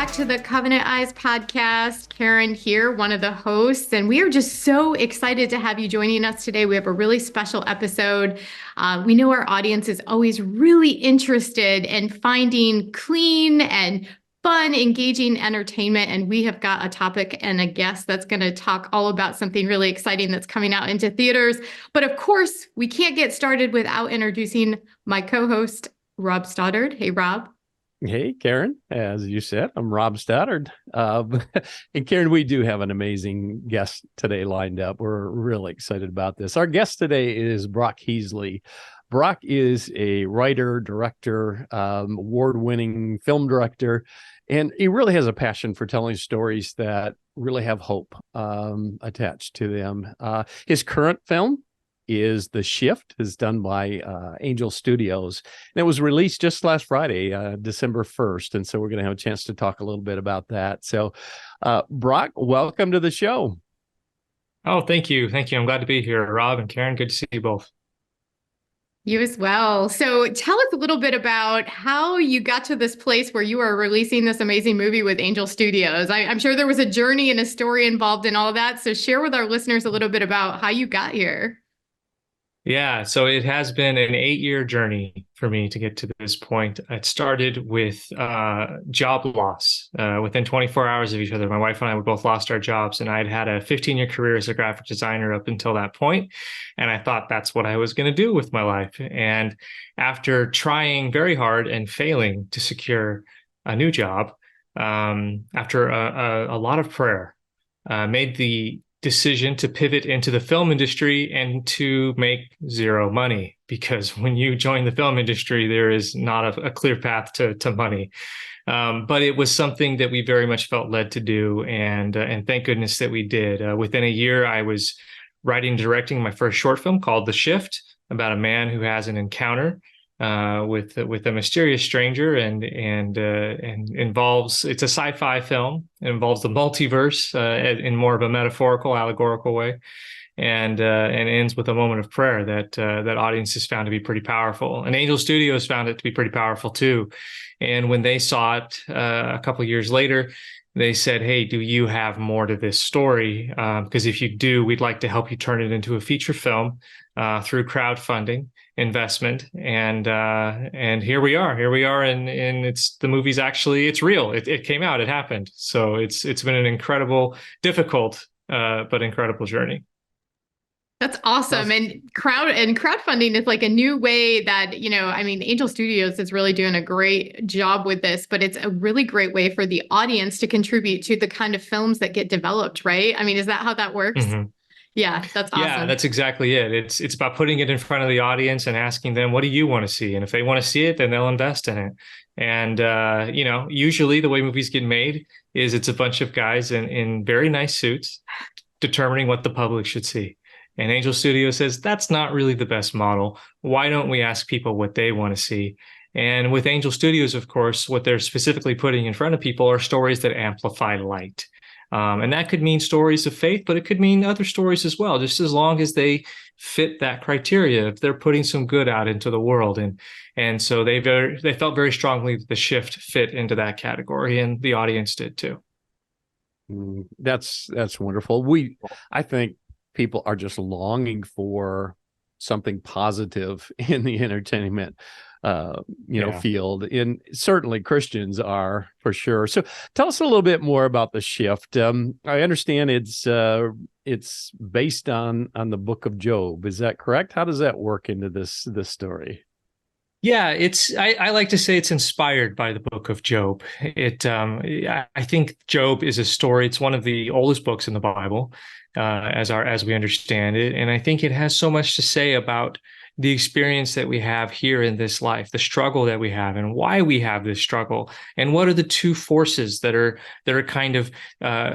back to the Covenant Eyes podcast. Karen here, one of the hosts, and we are just so excited to have you joining us today. We have a really special episode. We know our audience is always really interested in finding clean and fun, engaging entertainment, and we have got a topic and a guest that's going to talk all about something really exciting that's coming out into theaters. But of course, we can't get started without introducing my co-host, Rob Stoddard. Hey, Rob. Hey, Karen, as you said, I'm Rob Stoddard. And Karen, we do have an amazing guest today lined up. We're really excited about this. Our guest today is Brock Heasley. Brock is a writer, director, award-winning film director, and he really has a passion for telling stories that really have hope attached to them. His current film is The Shift, is done by Angel Studios. And it was released just last Friday, December 1st. And so we're going to have a chance to talk a little bit about that. So, Brock, welcome to the show. Oh, thank you. Thank you. I'm glad to be here. Rob and Karen, good to see you both. You as well. So tell us a little bit about how you got to this place where you are releasing this amazing movie with Angel Studios. I'm sure there was a journey and a story involved in all of that. So share with our listeners a little bit about how you got here. Yeah, so it has been an 8-year journey for me to get to this point. It started with job loss. Within 24 hours of each other, my wife and I, we both lost our jobs, and I'd had a 15-year career as a graphic designer up until that point, and I thought that's what I was going to do with my life. And after trying very hard and failing to secure a new job, after a lot of prayer, made the decision to pivot into the film industry and to make zero money, because when you join the film industry, there is not a clear path to money. But it was something that we very much felt led to do, and thank goodness that we did. Within a year, I was writing and directing my first short film called The Shift, about a man who has an encounter with a mysterious stranger, and involves, it's a sci-fi film. It involves the multiverse in more of a metaphorical, allegorical way, and ends with a moment of prayer that audiences found to be pretty powerful. And Angel Studios found it to be pretty powerful too. And when they saw it a couple of years later, they said, "Hey, do you have more to this story? Because if you do, we'd like to help you turn it into a feature film through crowdfunding investment." And here we are, and it's, the movie's actually, it's real. It came out, it happened. So it's been an incredible, difficult, but incredible journey. That's awesome. And crowdfunding is like a new way that, Angel Studios is really doing a great job with this, but it's a really great way for the audience to contribute to the kind of films that get developed, right? I mean, is that how that works? Mm-hmm. Yeah, that's awesome. Yeah, that's exactly it. It's about putting it in front of the audience and asking them, what do you want to see? And if they want to see it, then they'll invest in it. And, usually the way movies get made is it's a bunch of guys in very nice suits determining what the public should see. And Angel Studio says, that's not really the best model. Why don't we ask people what they want to see? And with Angel Studios, of course, what they're specifically putting in front of people are stories that amplify light. And that could mean stories of faith, but it could mean other stories as well, just as long as they fit that criteria, if they're putting some good out into the world. And so they felt very strongly that The Shift fit into that category, and the audience did too. That's wonderful. I think people are just longing for something positive in the entertainment field, and certainly Christians are, for sure. So tell us a little bit more about The Shift. I understand it's based on the book of Job. Is that correct? How does that work into this story? Yeah, I like to say it's inspired by the book of Job. I think Job is a story. It's one of the oldest books in the Bible, as we understand it. And I think it has so much to say about the experience that we have here in this life, the struggle that we have, and why we have this struggle, and what are the two forces that are kind of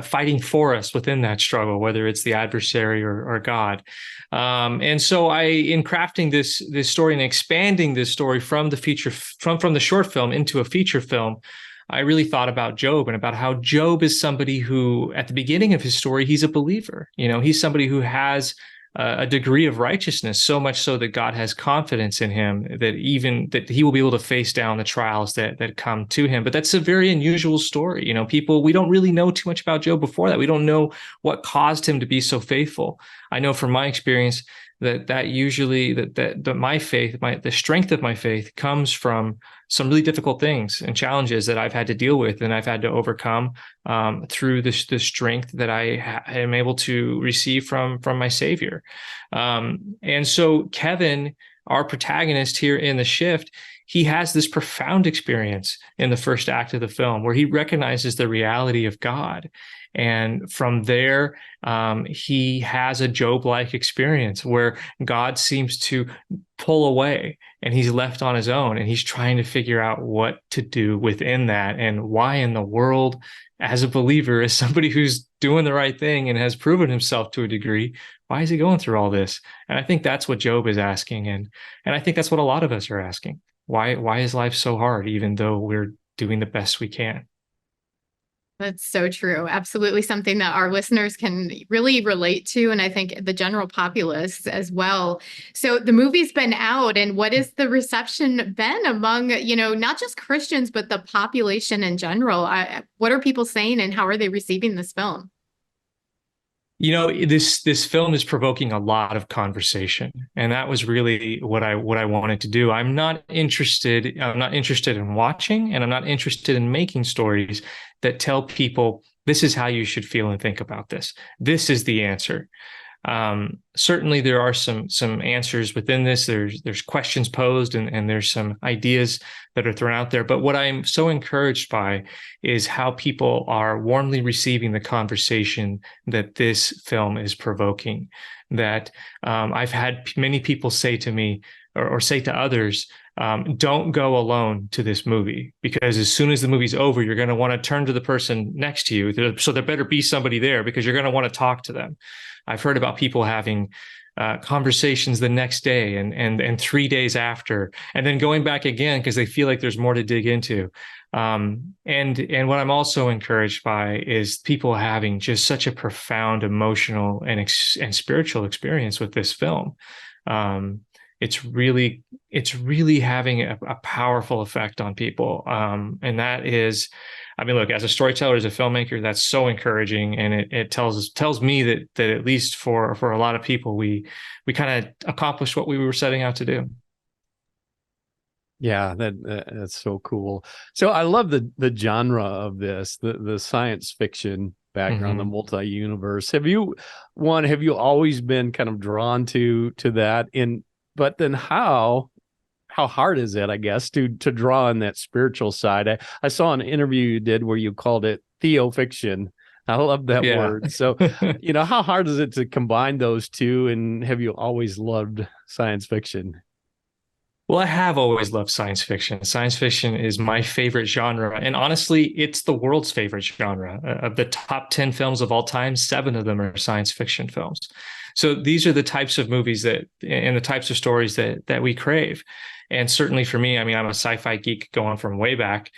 fighting for us within that struggle, whether it's the adversary or God. And so in crafting this story and expanding this story from the short film into a feature film, I really thought about Job and about how Job is somebody who, at the beginning of his story, he's a believer. He's somebody who has a degree of righteousness, so much so that God has confidence in him that even that he will be able to face down the trials that come to him. But that's a very unusual story. We don't really know too much about Job before that. We don't know what caused him to be so faithful. I know from my experience that usually that my faith, the strength of my faith comes from some really difficult things and challenges that I've had to deal with and I've had to overcome through the strength that I am able to receive from my Savior. And so Kevin, our protagonist here in The Shift, he has this profound experience in the first act of the film where he recognizes the reality of God. And from there, he has a Job-like experience where God seems to pull away and he's left on his own and he's trying to figure out what to do within that and why in the world, as a believer, as somebody who's doing the right thing and has proven himself to a degree, why is he going through all this? And I think that's what Job is asking. And I think that's what a lot of us are asking. Why is life so hard, even though we're doing the best we can? That's so true. Absolutely something that our listeners can really relate to. And I think the general populace as well. So the movie's been out, and what has the reception been among, not just Christians, but the population in general? What are people saying and how are they receiving this film? This film is provoking a lot of conversation, and that was really what I wanted to do. I'm not interested in watching, and I'm not interested in making stories that tell people this is how you should feel and think about this. This is the answer. Certainly there are some answers within this. There's questions posed and there's some ideas that are thrown out there. But what I'm so encouraged by is how people are warmly receiving the conversation that this film is provoking. That I've had many people say to me or say to others, don't go alone to this movie, because as soon as the movie's over, you're going to want to turn to the person next to you. So there better be somebody there because you're going to want to talk to them. I've heard about people having conversations the next day and 3 days after, and then going back again because they feel like there's more to dig into. And what I'm also encouraged by is people having just such a profound emotional and spiritual experience with this film. It's really having a powerful effect on people. And that is, look, as a storyteller, as a filmmaker, that's so encouraging. And it tells me that at least for a lot of people, we kind of accomplished what we were setting out to do. Yeah, that's so cool. So I love the genre of this, the science fiction background, the multi-universe. Have you always been kind of drawn to that? But then how hard is it, I guess, to draw on that spiritual side? I saw an interview you did where you called it theofiction. I love that word. So, how hard is it to combine those two? And have you always loved science fiction? Well, I have always loved science fiction. Science fiction is my favorite genre. And honestly, it's the world's favorite genre. Of the top 10 films of all time, 7 of them are science fiction films. So these are the types of movies and the types of stories that we crave. And certainly for me, I'm a sci-fi geek going from way back,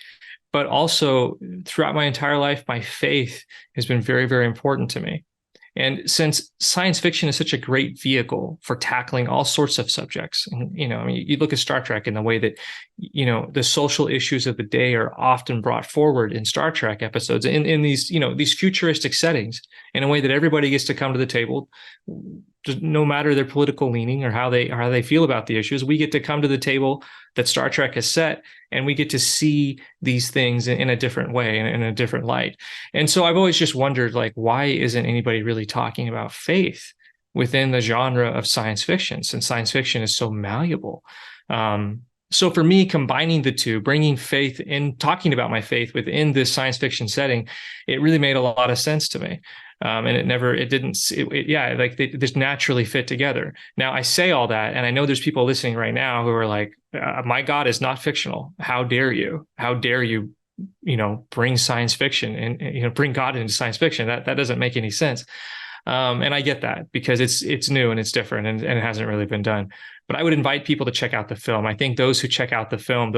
but also throughout my entire life, my faith has been very, very important to me. And since science fiction is such a great vehicle for tackling all sorts of subjects, and, you look at Star Trek and the way that, the social issues of the day are often brought forward in Star Trek episodes in these, these futuristic settings in a way that everybody gets to come to the table, no matter their political leaning or how they feel about the issues. We get to come to the table that Star Trek has set, and we get to see these things in a different way and in a different light. And so I've always just wondered, why isn't anybody really talking about faith within the genre of science fiction, since science fiction is so malleable? So for me, combining the two, bringing faith in, talking about my faith within this science fiction setting, it really made a lot of sense to me. And they just naturally fit together. Now I say all that, and I know there's people listening right now who are like, my God is not fictional. How dare you? How dare you, bring science fiction and, bring God into science fiction? That doesn't make any sense. And I get that because it's new and it's different and it hasn't really been done. But I would invite people to check out the film. I think those who check out the film,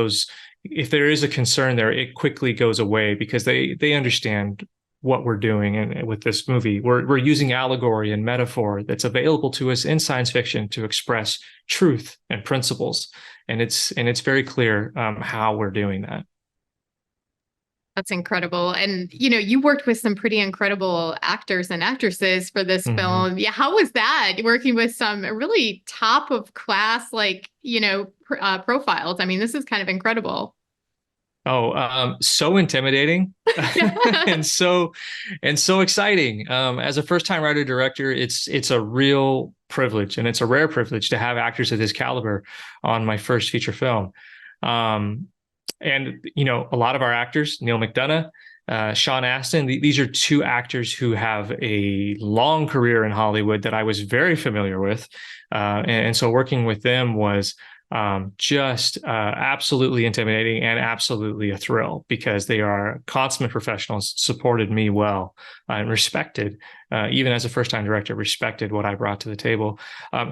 if there is a concern there, it quickly goes away because they understand what we're doing and with this movie. We're using allegory and metaphor that's available to us in science fiction to express truth and principles, and it's very clear how we're doing that. That's incredible. And, you know, you worked with some pretty incredible actors and actresses for this film. Yeah. How was that working with some really top of class, like, you know, profiles? I mean, this is kind of incredible. Oh, so intimidating and so exciting. As a first-time writer director, it's a real privilege, and it's a rare privilege to have actors of this caliber on my first feature film. And, you know, a lot of our actors, Neil McDonough, Sean Astin, these are two actors who have a long career in Hollywood that I was very familiar with. And so working with them was just absolutely intimidating and absolutely a thrill, because they are consummate professionals, supported me well, and respected, even as a first-time director, respected what I brought to the table.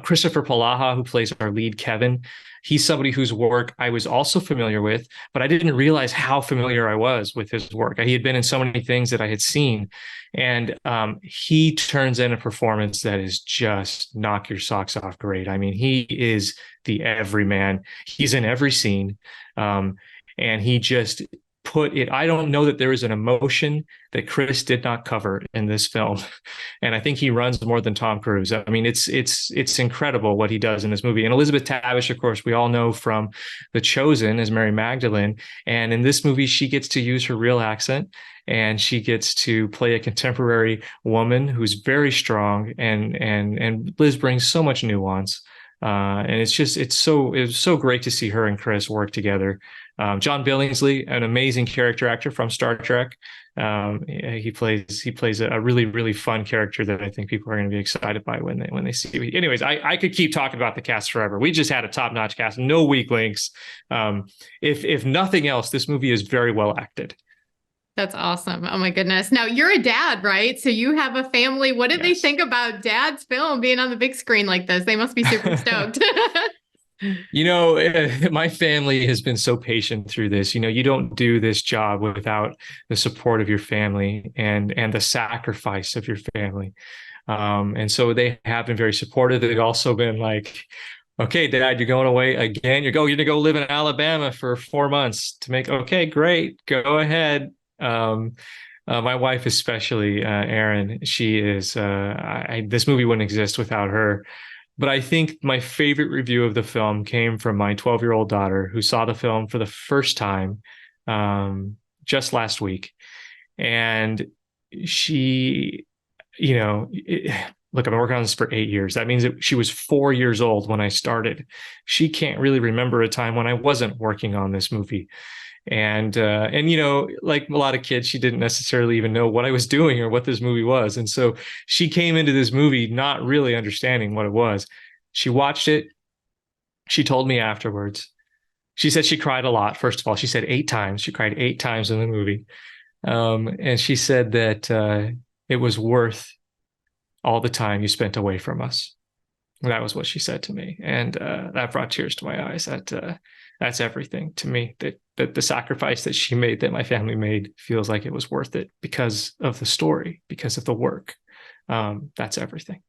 Christopher Palaha, who plays our lead Kevin, he's somebody whose work I was also familiar with, but I didn't realize how familiar I was with his work. He had been in so many things that I had seen, and he turns in a performance that is just knock your socks off great. I mean, he is the everyman. He's in every scene, and he just put it. I don't know that there is an emotion that Chris did not cover in this film, and I think he runs more than Tom Cruise. I mean, it's incredible what he does in this movie. And Elizabeth Tavish, of course, we all know from The Chosen as Mary Magdalene, and in this movie, she gets to use her real accent, and she gets to play a contemporary woman who's very strong, and Liz brings so much nuance. And it's so great to see her and Chris work together. John Billingsley, an amazing character actor from Star Trek. He plays a really, really fun character that I think people are going to be excited by when they see it. Anyways, I could keep talking about the cast forever. We just had a top-notch cast, no weak links. If nothing else, this movie is very well acted. That's awesome. Oh my goodness. Now you're a dad, right? So you have a family. What did they think about Dad's film being on the big screen like this? They must be super stoked. You know, my family has been so patient through this. You know, you don't do this job without the support of your family and the sacrifice of your family. And so they have been very supportive. They've also been like, okay, Dad, you're going away again. You're going to go live in Alabama for 4 months to make. Okay, great. Go ahead. My wife, especially, Erin, she is, this movie wouldn't exist without her. But I think my favorite review of the film came from my 12-year-old daughter, who saw the film for the first time just last week. And she, you know, look, I've been working on this for 8 years. That means that she was 4 years old when I started. She can't really remember a time when I wasn't working on this movie. And you know, like a lot of kids, she didn't necessarily even know what I was doing or what this movie was. And so she came into this movie not really understanding what it was. She watched it. She told me afterwards. She said she cried a lot. First of all, she said 8 times. She cried 8 times in the movie. And she said that it was worth all the time you spent away from us. That was what she said to me. And that brought tears to my eyes. That's everything to me. That the sacrifice that she made, that my family made, feels like it was worth it because of the story, because of the work. That's everything.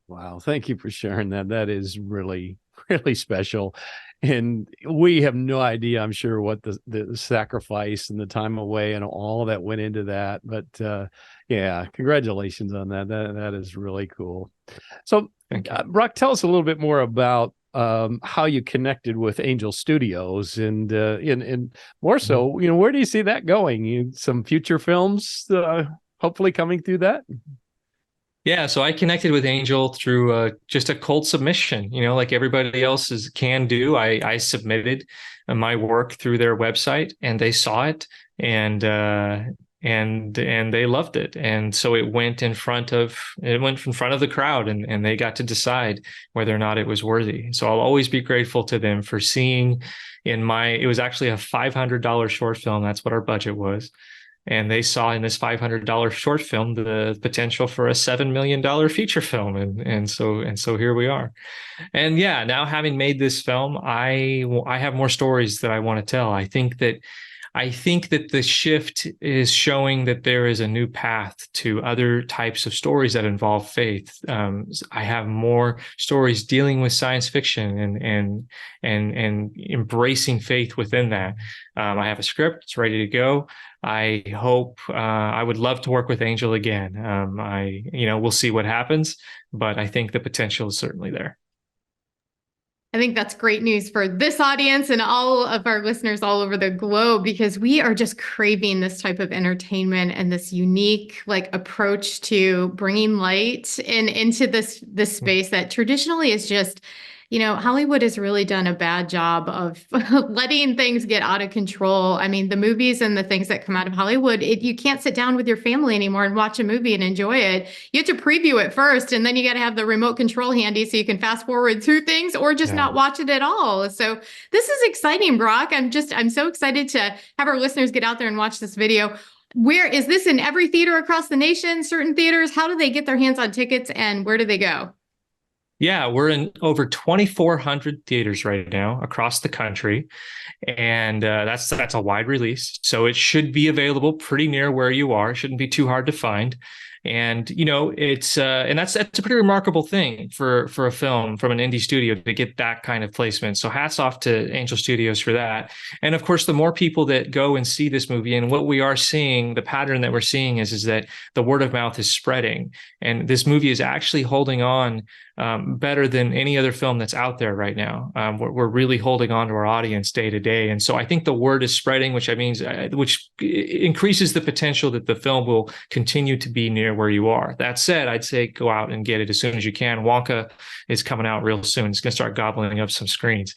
Wow. Thank you for sharing that. That is really, really special. And we have no idea, I'm sure, what the sacrifice and the time away and all that went into that. But yeah, congratulations on that. That is really cool. So, Brock, tell us a little bit more about how you connected with Angel Studios, and more so, you know, where do you see that going? Some future films hopefully coming through that? Yeah, so I connected with Angel through just a cold submission, you know, like everybody else can do. I submitted my work through their website, and they saw it, and they loved it. And so it went in front of the crowd, and they got to decide whether or not it was worthy. So I'll always be grateful to them for seeing it was actually a $500 short film. That's what our budget was. And they saw in this $500 short film the potential for a $7 million feature film. And so here we are. And yeah, now having made this film, I have more stories that I want to tell. I think that I think that the shift is showing that there is a new path to other types of stories that involve faith. I have more stories dealing with science fiction and embracing faith within that. I have a script; it's ready to go. I hope I would love to work with Angel again. We'll see what happens, but I think the potential is certainly there. I think that's great news for this audience and all of our listeners all over the globe, because we are just craving this type of entertainment and this unique approach to bringing light into this space that traditionally is just, Hollywood has really done a bad job of letting things get out of control. I mean, the movies and the things that come out of Hollywood, you can't sit down with your family anymore and watch a movie and enjoy it. You have to preview it first, and then you got to have the remote control handy so you can fast forward through things or just not watch it at all. So this is exciting, Brock. I'm so excited to have our listeners get out there and watch this video. Where is this in every theater across the nation? Certain theaters? How do they get their hands on tickets, and where do they go? Yeah, we're in over 2,400 theaters right now across the country, and that's a wide release. So it should be available pretty near where you are. It shouldn't be too hard to find. And it's and that's a pretty remarkable thing for a film from an indie studio to get that kind of placement. So hats off to Angel Studios for that. And of course, the more people that go and see this movie, and what we are seeing, the pattern that we're seeing is that the word of mouth is spreading, and this movie is actually holding on better than any other film that's out there right now. We're really holding on to our audience day to day, and so I think the word is spreading, which increases the potential that the film will continue to be near where you are. That said, I'd say go out and get it as soon as you can. Wonka is coming out real soon. It's going to start gobbling up some screens.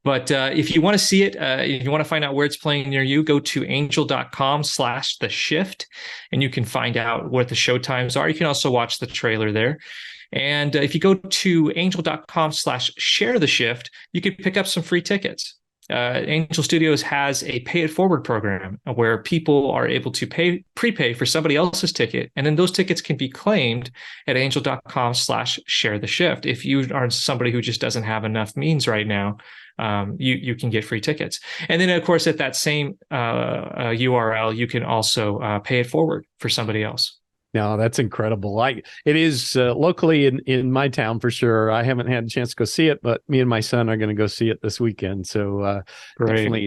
But if you want to see it, if you want to find out where it's playing near you, go to angel.com/the shift, and you can find out what the show times are. You can also watch the trailer there. And if you go to angel.com/share the shift, you can pick up some free tickets. Angel Studios has a pay it forward program where people are able to prepay for somebody else's ticket, and then those tickets can be claimed at angel.com/share the shift. If you are somebody who just doesn't have enough means right now, you can get free tickets. And then, of course, at that same URL, you can also pay it forward for somebody else. No, that's incredible. It is locally in my town for sure. I haven't had a chance to go see it, but me and my son are going to go see it this weekend. So definitely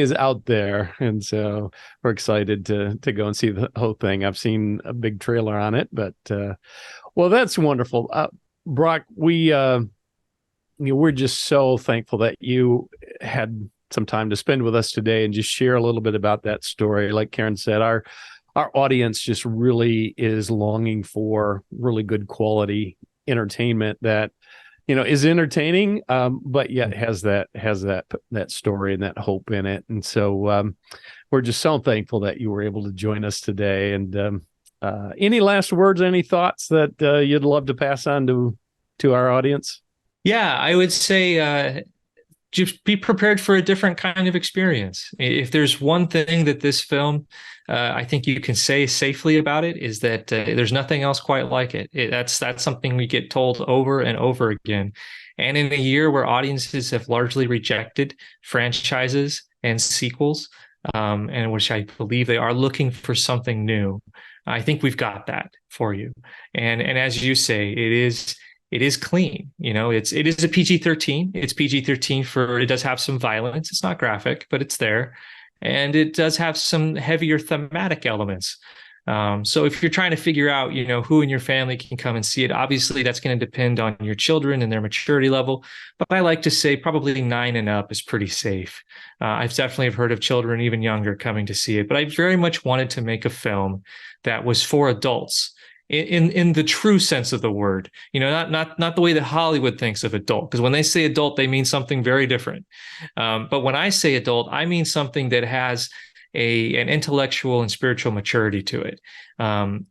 is out there, and so we're excited to go and see the whole thing. I've seen a big trailer on it, but well, that's wonderful, Brock. We're just so thankful that you had some time to spend with us today and just share a little bit about that story. Like Karen said, our audience just really is longing for really good quality entertainment that, is entertaining, but yet has that story and that hope in it. And so we're just so thankful that you were able to join us today. And any last words, any thoughts that you'd love to pass on to our audience? Yeah, I would say just be prepared for a different kind of experience. If there's one thing that this film, I think you can say safely about it, is that there's nothing else quite like it. That's something we get told over and over again. And in a year where audiences have largely rejected franchises and sequels, and which I believe they are looking for something new, I think we've got that for you. And as you say, it is clean. It is a PG-13. It's PG-13 it does have some violence. It's not graphic, but it's there. And it does have some heavier thematic elements. So if you're trying to figure out, who in your family can come and see it, obviously that's going to depend on your children and their maturity level. But I like to say probably 9 and up is pretty safe. I've definitely heard of children even younger coming to see it. But I very much wanted to make a film that was for adults. In the true sense of the word, not the way that Hollywood thinks of adult, because when they say adult, they mean something very different. But when I say adult, I mean something that has an intellectual and spiritual maturity to it.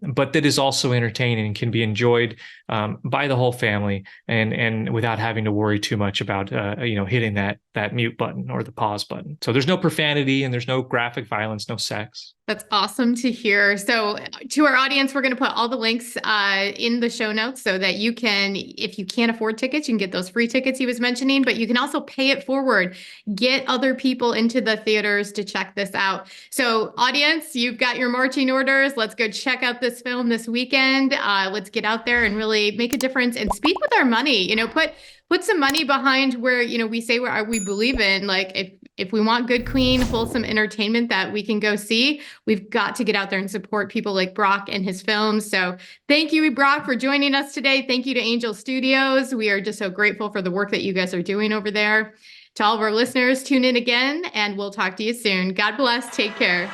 but that is also entertaining and can be enjoyed by the whole family, and without having to worry too much about hitting that mute button or the pause button. So there's no profanity and there's no graphic violence, no sex. That's awesome to hear. So to our audience, we're going to put all the links in the show notes so that you can, if you can't afford tickets, you can get those free tickets he was mentioning, but you can also pay it forward, get other people into the theaters to check this out. So audience, you've got your marching orders. Let's go check out this film this weekend. Let's get out there and really make a difference and speak with our money, put some money behind where, we say we believe in. Like if we want good, clean, wholesome entertainment that we can go see, we've got to get out there and support people like Brock and his films. So thank you, Brock, for joining us today. Thank you to Angel Studios. We are just so grateful for the work that you guys are doing over there. To all of our listeners, tune in again, and we'll talk to you soon. God bless. Take care.